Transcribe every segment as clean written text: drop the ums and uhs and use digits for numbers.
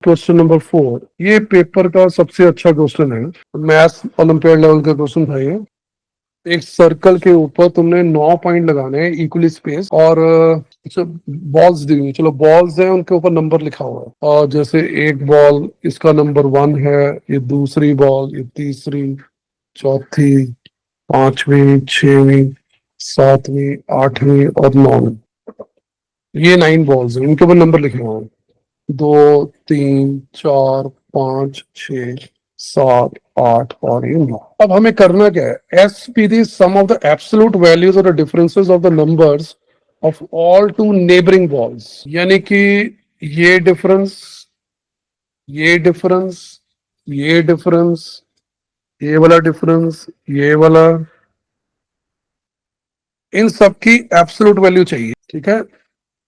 Question number 4, ये paper का सबसे अच्छा क्वेश्चन है, मैथ्स ओलंपियाड लेवल का क्वेश्चन था ये। एक सर्कल के ऊपर तुमने 9 पॉइंट लगाने हैं इक्वली स्पेस, और बॉल्स दी हुई, चलो बॉल्स हैं उनके ऊपर नंबर लिखा हुआ है, और जैसे एक बॉल इसका नंबर 1 है, ये दूसरी बॉल, ये तीसरी, चौथी, पांचवी, छठवीं, सातवीं, आठवीं और 9वीं, ये 9 बॉल्स हैं, इनके ऊपर नंबर लिखे हुए हैं 2, 3, 4, 5, 6, 7, 8 और ये 9। अब हमें करना क्या है, S B the sum of the absolute values और the differences of the numbers of all two neighbouring balls, यानी कि ये डिफरेंस, ये डिफरेंस, ये डिफरेंस, ये वाला डिफरेंस, ये वाला, इन सब की एब्सोल्यूट वैल्यू चाहिए, ठीक है,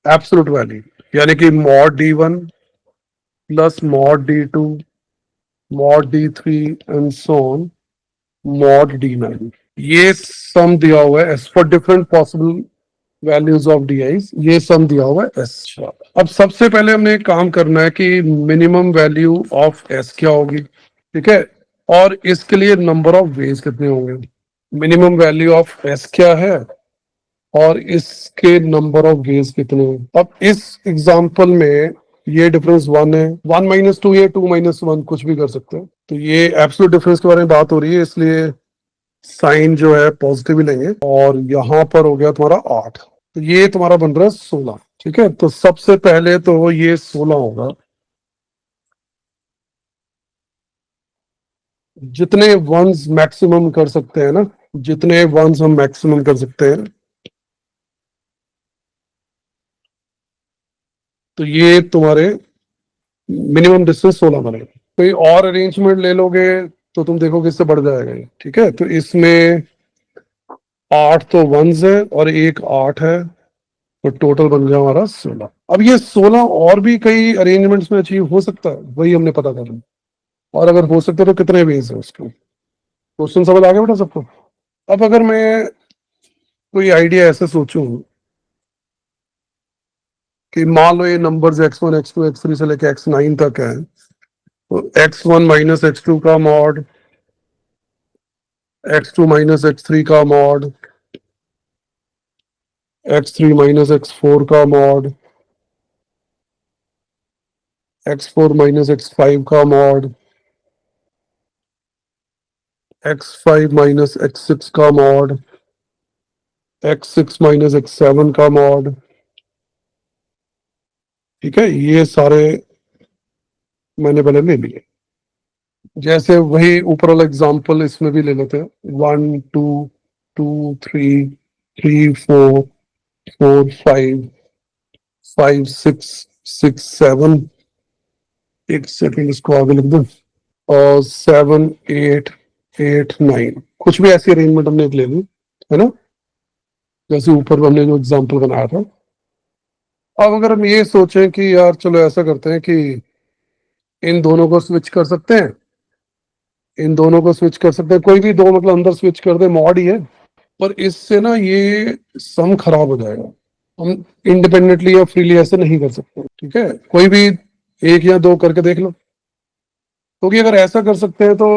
एब्सोल्यूट वैल्यू, यानी कि mod d1 plus mod d2 mod d3 and so on mod d9, ये सम दिया हुआ है S for different possible values of di's, ये सम दिया हुआ है एस। अब सबसे पहले हमने एक काम करना है कि मिनिमम वैल्यू ऑफ एस क्या होगी, ठीक है, और इसके लिए नंबर ऑफ वेज कितने होंगे, मिनिमम वैल्यू ऑफ एस क्या है और इसके नंबर ऑफ वेज कितने हैं। अब इस एग्जांपल में ये डिफरेंस 1 है, 1 माइनस 2 या 2 माइनस 1 कुछ भी कर सकते हैं, तो ये एब्सोल्यूट डिफरेंस के बारे में बात हो रही है, इसलिए साइन जो है पॉजिटिव ही लेंगे, और यहां पर हो गया तुम्हारा 8, तो ये तुम्हारा बन रहा है 16, ठीक है। तो सबसे पहले तो ये 16 होगा, जितने वंस मैक्सिमम कर सकते हैं ना, जितने वंस हम मैक्सिमम कर सकते हैं, तो ये तुम्हारे मिनिमम डिस्टेंस 16 बनेगा। कोई और अरेंजमेंट ले लोगे तो तुम देखोगे इससे बढ़ जाएगा ये, ठीक है। तो इसमें 8 तो वंस है और एक 8 है, तो टोटल बन गया हमारा 16। अब ये 16 और भी कई अरेंजमेंट्स में अचीव हो सकता है, वही हमने पता करना, और अगर हो सकता है तो कितने वेज है उसके। क्वेश्चन समझ आ गया बेटा सबको। अब अगर मैं कोई आइडिया ऐसे सोचूं कि मान लो ये नंबर्स x1, x2, x3 से लेके x9 तक है, तो x1 माइनस x2 का मॉड, x2 माइनस x3 का मॉड, x3 माइनस x4 का मॉड, x4 माइनस x5 का मॉड, x5 माइनस x6 का मॉड, x6 माइनस x7 का मॉड, ठीक है। ये सारे मैंने पहले ले लिए, जैसे वही ऊपर वाला एग्जांपल इसमें भी ले लेते हैं, 1 2 2 3 3 4 4 5 5 6 6 7, एक सेकंड इसको आगे लिख दो, और 7 8 8 9, कुछ भी ऐसी अरेंजमेंट हमने एक ले ली है ना, जैसे ऊपर हमने जो एग्जांपल बनाया था। अब अगर हम ये सोचें कि यार चलो ऐसा करते हैं कि इन दोनों को स्विच कर सकते हैं, इन दोनों को स्विच कर सकते हैं, कोई भी दो मतलब अंदर स्विच कर दे, मॉड ही है, पर इससे ना ये सम खराब हो जाएगा, हम इंडिपेंडेंटली या फ्रीली ऐसे नहीं कर सकते, ठीक है। कोई भी एक या दो करके देख लो, क्योंकि अगर ऐसा कर सकते हैं तो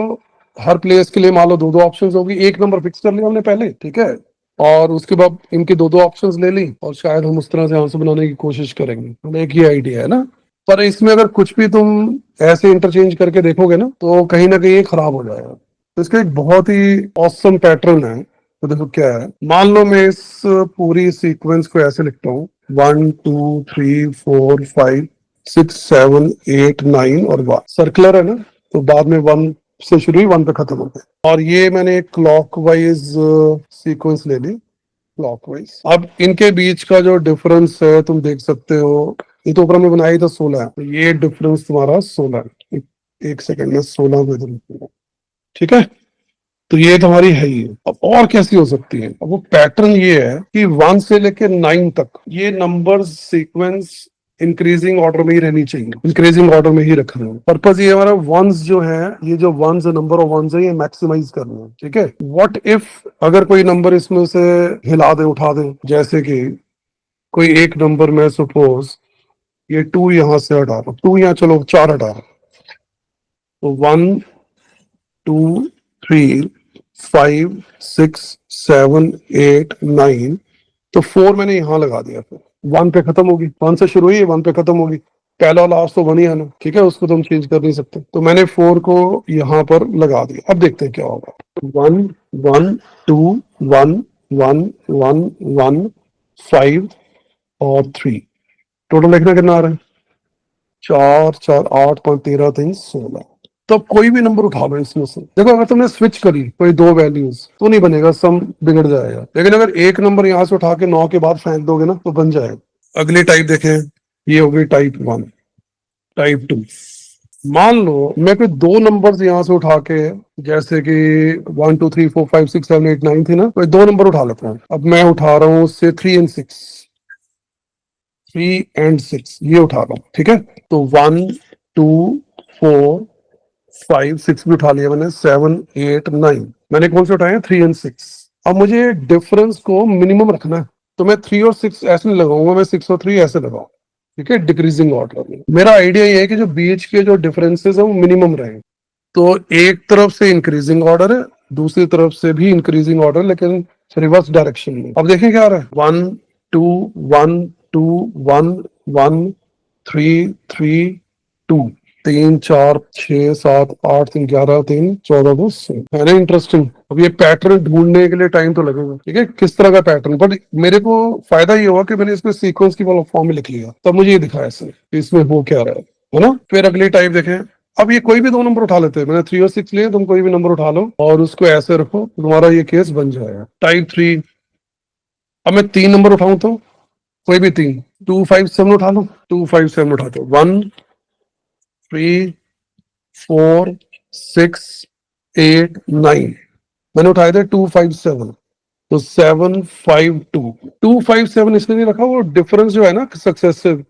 हर प्लेस के लिए मान लो दो दो ऑप्शंस होगी, एक नंबर फिक्स कर लिया हमने पहले, ठीक है, और उसके बाद इनकी दो दो ऑप्शंस ले ली, और शायद हम उस तरह से आंसर बनाने की कोशिश करेंगे, हमें एक ही आइडिया है ना। पर इसमें अगर कुछ भी तुम ऐसे इंटरचेंज करके देखोगे ना कहीं ये खराब हो जाएगा। तो इसका एक बहुत ही ऑसम पैटर्न है, तो देखो क्या है, मान लो मैं इस पूरी सीक्वेंस को ऐसे लिखता हूँ, 1 2 3 4 5 6 7 8 9 और 1, सर्कुलर है ना, तो बाद में 1 से शुरू हुई 1 पे खत्म हो गया, और ये मैंने क्लॉकवाइज सीक्वेंस ले ली, क्लॉकवाइज। अब इनके बीच का जो डिफरेंस है तुम देख सकते हो, ये तो ऊपर में बनाया था 16 है, तो ये डिफरेंस तुम्हारा 16 है, एक सेकंड में 16 को इधर लिखूंगा, ठीक है। तो ये तुम्हारी है ही। अब और कैसी हो सकती है, अब वो पैटर्न ये है कि 1 से लेके 9 तक ये नंबर सीक्वेंस इंक्रीजिंग ऑर्डर में ही रहनी चाहिए, इंक्रीजिंग ऑर्डर में ही रखना है। पर्पज ये हमारा वंस जो है, ये जो वंस नंबर ऑफ वंस है, ये मैक्सिमाइज करना है, ठीक है। व्हाट इफ अगर कोई नंबर इसमें से हिला दे, उठा दे, जैसे कि कोई एक नंबर में सपोज ये 2 यहां से हटा रहा हूं, 2 यहाँ, चलो 4 हटा रहा हूं। तो 1 2 3 5 6 7 8 9, तो 4 मैंने यहां लगा दिया, फिर 1 पे खत्म होगी, 1 से शुरू हुई, 1 पे खत्म होगी, पहला और लास्ट तो 1 ही है ना, ठीक है, उसको तो हम चेंज कर नहीं सकते, तो मैंने 4 को यहाँ पर लगा दिया। अब देखते हैं क्या होगा। 1 1 2 1 1 1 1 5 और 3, टोटल देखना कितना आ रहा है, 4 4 8 5 13 3 16। तो अब कोई भी नंबर उठा लो इसमें से, देखो अगर तुमने स्विच करी कोई दो वैल्यूज तो नहीं बनेगा, सम बिगड़ जाएगा, लेकिन अगर एक नंबर यहाँ से उठा के 9 के बाद फेंक दोगे ना तो बन जाएगा। अगली टाइप देखें, ये हो गई टाइप 1। टाइप 2, मान लो मैं कोई दो नंबर्स यहाँ से उठा के, जैसे कि 1 2 3 4 5 6 7 8 9 थी ना, कोई दो नंबर उठा लेता हूँ। अब मैं उठा रहा हूँ उससे 3 एंड 6, 3 एंड 6 ये उठा रहा हूँ, ठीक है। तो 1 2 4 5 6 भी उठा लिया मैंने, 7 8 9, मैंने कौन से उठाए, 3 एंड 6। अब मुझे डिफरेंस को मिनिमम रखना है, तो मैं 3 और 6 ऐसे नहीं लगाऊंगा, मैं 6 और 3 ऐसे लगाऊंगा, ठीक है, डिक्रीजिंग ऑर्डर में। मेरा आइडिया ये है कि जो बीच के जो डिफरेंसेस है वो मिनिमम रहे। तो एक तरफ से इंक्रीजिंग ऑर्डर है, दूसरी तरफ से भी इंक्रीजिंग ऑर्डर, लेकिन रिवर्स डायरेक्शन में। अब देखें क्या आ रहा है, 1 2 1 2 1 1 3 3 2, 3 4 6 7 8 3 11 3 14 2 16, है ना इंटरेस्टिंग। अब ये पैटर्न ढूंढने के लिए टाइम तो लगेगा, ठीक है, किस तरह का पैटर्न, बट मेरे को फायदा ये हुआ कि मैंने इसको सीक्वेंस की फॉर्म में लिख लिया, तब मुझे ये दिखाया इसमें हो क्या रहा है ना। फिर अगली टाइप देखें, अब ये कोई भी दो नंबर उठा लेते हैं, मैंने 3 और 6 लिए, तुम कोई भी नंबर उठा लो और उसको ऐसे रखो, तुम्हारा ये केस बन जाएगा। टाइप 3, अब मैं 3 नंबर उठाऊं तो कोई भी 3, 2 5 7 उठा लो, 2 5 7 उठा दो, 1 3 4 6 8 9, मैंने उठाए थे 2 5 7, तो 7 5 2 2 5 7 इसलिए नहीं रखा, वो डिफरेंस जो है ना सक्सेसिव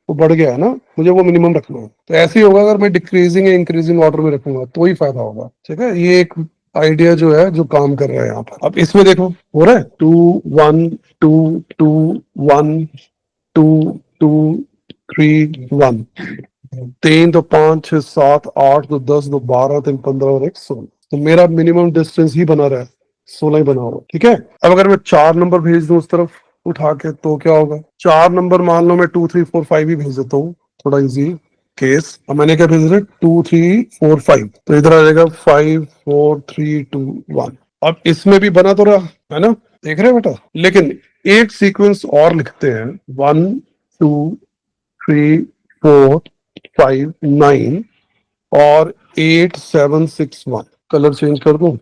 वो बढ़ गया है ना, मुझे वो मिनिमम रखना है। तो ऐसे ही होगा अगर मैं डिक्रीजिंग या इंक्रीजिंग ऑर्डर में रखूंगा तो ही फायदा होगा, ठीक है। ये एक आइडिया जो है जो काम कर रहा है यहाँ पर। अब इसमें देखो हो रहा है 2 1 2 2 1 2 2 3 1, 3 तो 5 6 7 8 तो 10 तो 12 3 15 और 1 16, तो मेरा मिनिमम डिस्टेंस ही बना रहा है, 16 ही बना हुआ, ठीक है। अब अगर मैं 4 नंबर भेज दूं उस तरफ उठा के तो क्या होगा, 4 नंबर मान लो मैं 2 3 4 5 ही भेज देता हूँ, थोड़ा इजी केस। अब मैंने क्या भेज दिया, 2 3 4 5, तो इधर आ जाएगा 5 4 3 2 1। अब इसमें भी बना तो रहा है ना, देख रहे हो बेटा, लेकिन एक सीक्वेंस और लिखते हैं, 1 2 3 4 5 9 और 8 7 6 1, कलर चेंज कर दूं,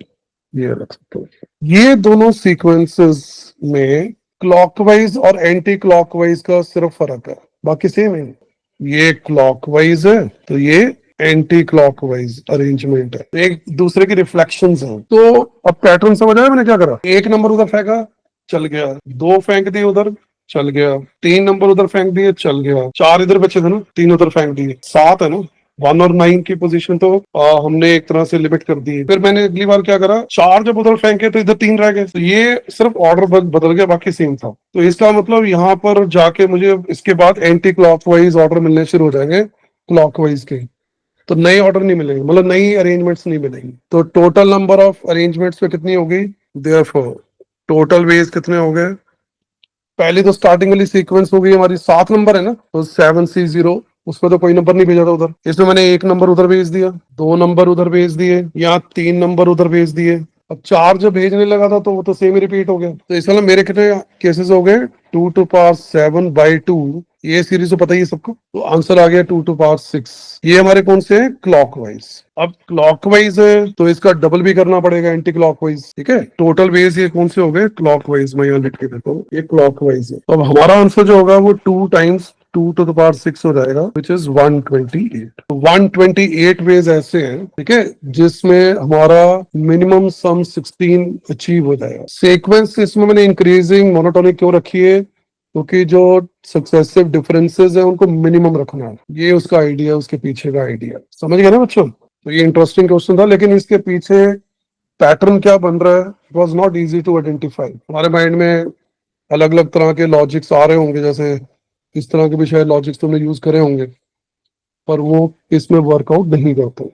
ये रख सकते हो। ये दोनों सीक्वेंसेस में क्लॉकवाइज और एंटी क्लॉकवाइज का सिर्फ फर्क है, बाकी सेम है। ये क्लॉकवाइज है तो ये एंटी क्लॉकवाइज अरेंजमेंट है, एक दूसरे की रिफ्लेक्शंस हैं। तो अब पैटर्न समझ आया मैंने क्या करा, एक नंबर उधर फेंका चल गया, दो फेंक दिए उधर चल गया, 3 नंबर उधर फेंक दिए चल गया, 4 इधर बचे थे ना, 3 उधर फेंक दिए, 7 है ना। 1 और 9 की पोजीशन तो हमने एक तरह से लिमिट कर दी। फिर मैंने अगली बार क्या करा, 4 जब उधर फेंके तो इधर 3 रह गए, तो ये सिर्फ ऑर्डर बदल गया, बाकी सेम था। तो इसका मतलब यहाँ पर जाके मुझे इसके बाद एंटी क्लॉकवाइज ऑर्डर मिलने शुरू हो जाएंगे क्लॉकवाइज के, तो नए ऑर्डर नहीं मिलेंगे, मतलब नई अरेंजमेंट्स नहीं मिलेंगी। तो टोटल नंबर ऑफ अरेंजमेंट्स पे कितनी होगी, देयरफॉर टोटल वेज कितने हो गए, पहली तो स्टार्टिंग वाली सीक्वेंस हो गई हमारी 7 नंबर है ना, तो 7 C 0, उसमें तो कोई नंबर नहीं भेजा था उधर, इसमें मैंने एक नंबर उधर भेज दिया, दो नंबर उधर भेज दिए, यहाँ 3 नंबर उधर भेज दिए। अब 4 जब भेजने लगा था तो वो तो सेम ही रिपीट हो गया, तो इस वाला मेरे कितने केसेस हो गए, 2 to power 7 by 2, ये सीरीज तो पता ही है सबको, तो आंसर आ गया 2 to power 6। ये हमारे कौन से हैं, क्लॉकवाइज। अब क्लॉकवाइज है तो इसका डबल भी करना पड़ेगा एंटी क्लॉकवाइज, ठीक है। टोटल वेज ये कौन से हो गए, क्लॉकवाइज, मैं यहाँ लिख के देता हूँ, ये क्लॉकवाइज है। तो अब हमारा आंसर जो होगा वो 2 times 2 to the power 6 हो जाएगा, विच इज 128। 128 वेज ऐसे हैं, ठीक है, जिसमें हमारा मिनिमम सम 16 अचीव हो जाएगा। सीक्वेंस इसमें मैंने इंक्रीजिंग मोनोटोनिक क्यों रखी है, क्योंकि जो सक्सेसिव डिफरेंसेस है उनको मिनिमम रखना है, ये उसका आइडिया, उसके पीछे का आइडिया, समझ गए ना बच्चों। तो ये इंटरेस्टिंग क्वेश्चन था, लेकिन इसके पीछे पैटर्न क्या बन रहा है, it was not easy to identify. हमारे माइंड में अलग अलग तरह के लॉजिक्स आ रहे होंगे, जैसे इस तरह के भी शायद लॉजिक्स तुमने यूज करे होंगे, पर वो इसमें वर्कआउट नहीं करते।